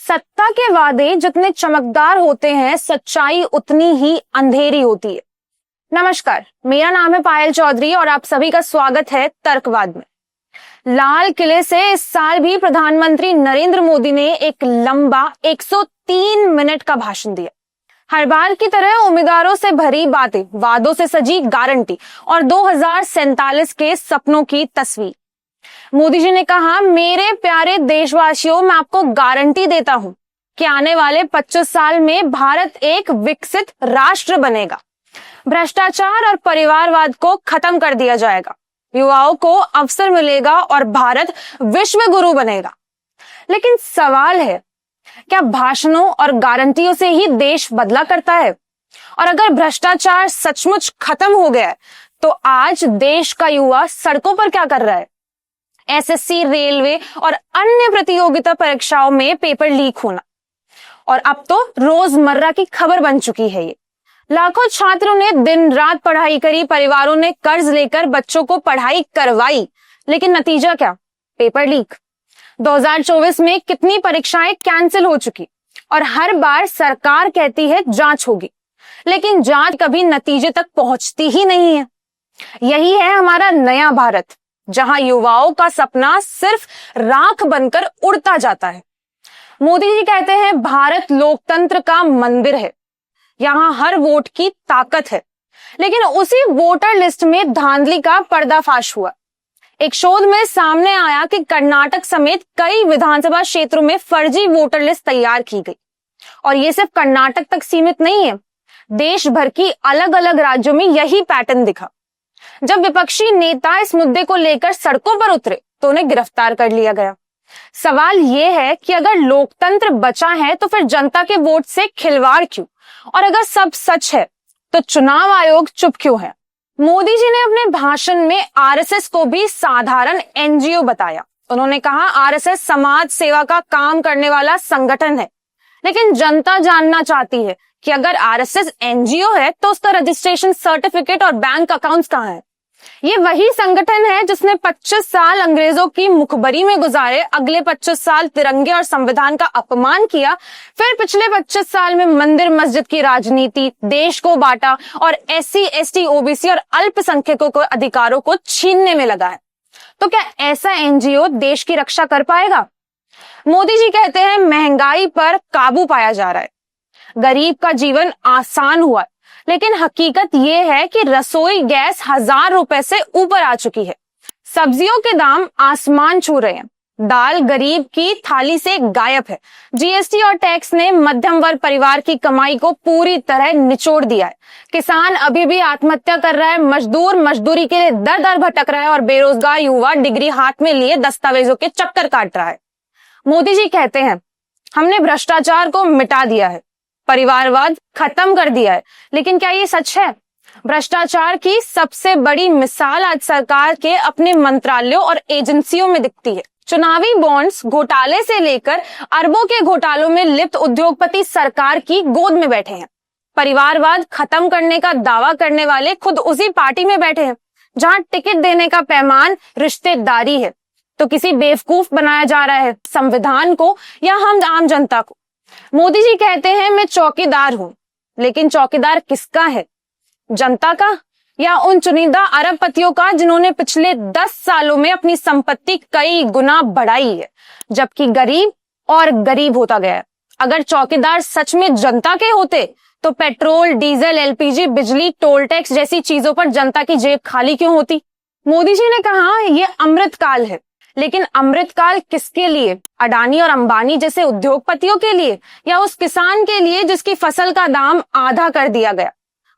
सत्ता के वादे जितने चमकदार होते हैं, सच्चाई उतनी ही अंधेरी होती है। नमस्कार, मेरा नाम है पायल चौधरी और आप सभी का स्वागत है तर्कवाद में। लाल किले से इस साल भी प्रधानमंत्री नरेंद्र मोदी ने एक लंबा 103 मिनट का भाषण दिया। हर बार की तरह उम्मीदवारों से भरी बातें, वादों से सजी गारंटी और 2047 के सपनों की तस्वीर। मोदी जी ने कहा, मेरे प्यारे देशवासियों, मैं आपको गारंटी देता हूं कि आने वाले 25 साल में भारत एक विकसित राष्ट्र बनेगा। भ्रष्टाचार और परिवारवाद को खत्म कर दिया जाएगा, युवाओं को अवसर मिलेगा और भारत विश्व गुरु बनेगा। लेकिन सवाल है, क्या भाषणों और गारंटियों से ही देश बदला करता है? और अगर भ्रष्टाचार सचमुच खत्म हो गया है, तो आज देश का युवा सड़कों पर क्या कर रहा है? एसएससी, रेलवे और अन्य प्रतियोगिता परीक्षाओं में पेपर लीक होना और अब तो रोजमर्रा की खबर बन चुकी है। ये लाखों छात्रों ने दिन रात पढ़ाई करी, परिवारों ने कर्ज लेकर बच्चों को पढ़ाई करवाई, लेकिन नतीजा क्या? Paper leak. 2024 में कितनी परीक्षाएं कैंसिल हो चुकी और हर बार सरकार कहती है जांच होगी, लेकिन जांच कभी नतीजे तक पहुंचती ही नहीं है। यही है हमारा नया भारत, जहां युवाओं का सपना सिर्फ राख बनकर उड़ता जाता है। मोदी जी कहते हैं, भारत लोकतंत्र का मंदिर है, यहां हर वोट की ताकत है। लेकिन उसी वोटर लिस्ट में धांधली का पर्दाफाश हुआ। एक शोध में सामने आया कि कर्नाटक समेत कई विधानसभा क्षेत्रों में फर्जी वोटर लिस्ट तैयार की गई। और ये सिर्फ कर्नाटक तक सीमित नहीं है, देश भर की अलग अलग राज्यों में यही पैटर्न दिखा। जब विपक्षी नेता इस मुद्दे को लेकर सड़कों पर उतरे तो उन्हें गिरफ्तार कर लिया गया। सवाल यह है कि अगर लोकतंत्र बचा है तो फिर जनता के वोट से खिलवाड़ क्यों? और अगर सब सच है तो चुनाव आयोग चुप क्यों है? मोदी जी ने अपने भाषण में आरएसएस को भी साधारण एनजीओ बताया। उन्होंने कहा, आरएसएस समाज सेवा का काम करने वाला संगठन है। लेकिन जनता जानना चाहती है कि अगर आरएसएस एनजीओ है तो उसका रजिस्ट्रेशन सर्टिफिकेट और बैंक अकाउंट्स कहां है? ये वही संगठन है जिसने 25 साल अंग्रेजों की मुखबरी में गुजारे, अगले 25 साल तिरंगे और संविधान का अपमान किया, फिर पिछले 25 साल में मंदिर मस्जिद की राजनीति, देश को बांटा और एससी, एसटी, ओबीसी और अल्पसंख्यकों के अधिकारों को छीनने में लगा है। तो क्या ऐसा एनजीओ देश की रक्षा कर पाएगा? मोदी जी कहते हैं, महंगाई पर काबू पाया जा रहा है, गरीब का जीवन आसान हुआ, लेकिन हकीकत यह है कि रसोई गैस 1000 रुपए से ऊपर आ चुकी है। सब्जियों के दाम आसमान छू रहे हैं, दाल गरीब की थाली से गायब है। जीएसटी और टैक्स ने मध्यम वर्ग परिवार की कमाई को पूरी तरह निचोड़ दिया है। किसान अभी भी आत्महत्या कर रहा है, मजदूर मजदूरी के लिए दर दर भटक रहा है और बेरोजगार युवा डिग्री हाथ में लिए दस्तावेजों के चक्कर काट रहा है। मोदी जी कहते हैं, हमने भ्रष्टाचार को मिटा दिया है, परिवारवाद खत्म कर दिया है। लेकिन क्या ये सच है? भ्रष्टाचार की सबसे बड़ी मिसाल आज सरकार के अपने मंत्रालयों और एजेंसियों में दिखती है। चुनावी बॉन्ड्स घोटाले से लेकर अरबों के घोटालों में लिप्त उद्योगपति सरकार की गोद में बैठे हैं। परिवारवाद खत्म करने का दावा करने वाले खुद उसी पार्टी में बैठे हैं जहां टिकट देने का पैमान रिश्तेदारी है। तो किसी बेवकूफ बनाया जा रहा है, संविधान को या हम आम जनता को? मोदी जी कहते हैं, मैं चौकीदार हूं, लेकिन चौकीदार किसका है? जनता का या उन चुनिंदा अरबपतियों का जिन्होंने पिछले 10 सालों में अपनी संपत्ति कई गुना बढ़ाई है, जबकि गरीब और गरीब होता गया है? अगर चौकीदार सच में जनता के होते तो पेट्रोल, डीजल, एलपीजी, बिजली, टोल टैक्स जैसी चीजों पर जनता की जेब खाली क्यों होती? मोदी जी ने कहा, यह अमृतकाल है, लेकिन अमृतकाल किसके लिए? अडानी और अंबानी जैसे उद्योगपतियों के लिए या उस किसान के लिए जिसकी फसल का दाम आधा कर दिया गया?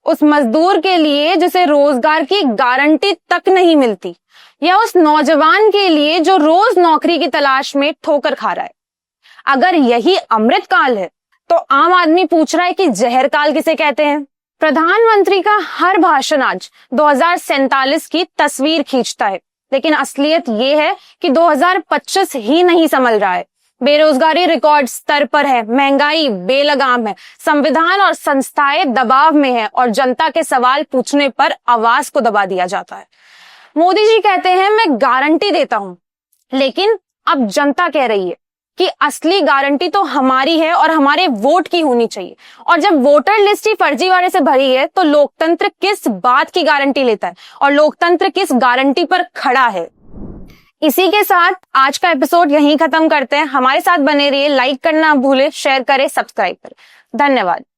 उस मजदूर के लिए जिसे रोजगार की गारंटी तक नहीं मिलती, या उस नौजवान के लिए जो रोज नौकरी की तलाश में ठोकर खा रहा है? अगर यही अमृतकाल है तो आम आदमी पूछ रहा है कि जहरकाल किसे कहते हैं? प्रधानमंत्री का हर भाषण आज 2047 की तस्वीर खींचता है, लेकिन असलियत यह है कि 2025 ही नहीं संभल रहा है। बेरोजगारी रिकॉर्ड स्तर पर है, महंगाई बेलगाम है, संविधान और संस्थाएं दबाव में है और जनता के सवाल पूछने पर आवाज को दबा दिया जाता है। मोदी जी कहते हैं, मैं गारंटी देता हूं, लेकिन अब जनता कह रही है कि असली गारंटी तो हमारी है और हमारे वोट की होनी चाहिए। और जब वोटर लिस्ट ही फर्जीवाड़े से भरी है तो लोकतंत्र किस बात की गारंटी लेता है और लोकतंत्र किस गारंटी पर खड़ा है। इसी के साथ आज का एपिसोड यहीं खत्म करते हैं। हमारे साथ बने रहिए, लाइक करना ना भूले, शेयर करें, सब्सक्राइब करें। धन्यवाद।